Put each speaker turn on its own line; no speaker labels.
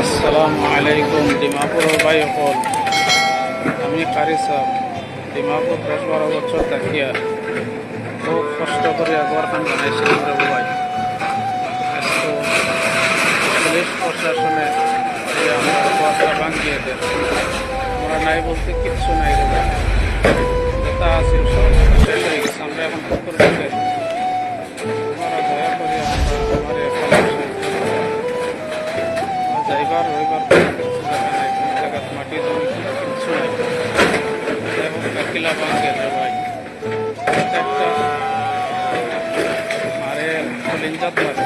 আসসালামু আলাইকুম ডিমাপুর ভাই হল আমি কারি সাহেব ডিমাপুর 10-12 বছর থাকিয়া খুব কষ্ট করে ঘরখান বানাইছিলাম রে ভাই। তো পুলিশ প্রশাসনে আমরা ঘরটা ভাঙিয়ে দেন, আমরা নাই বলতে কিচ্ছু নাই রে ভাই। যেটা আছিল সব শেষ হয়ে গেছে। আমরা এখন পুকুর থেকে আমরা দয়া করে আমার যাইবার রইবার কিছু জায়গা নাই, কোনো জায়গা মাটি জমি কিচ্ছু নাই। কিলা ভাঙে রে ভাই, একটা মারে কলিঞ্জাত মারে।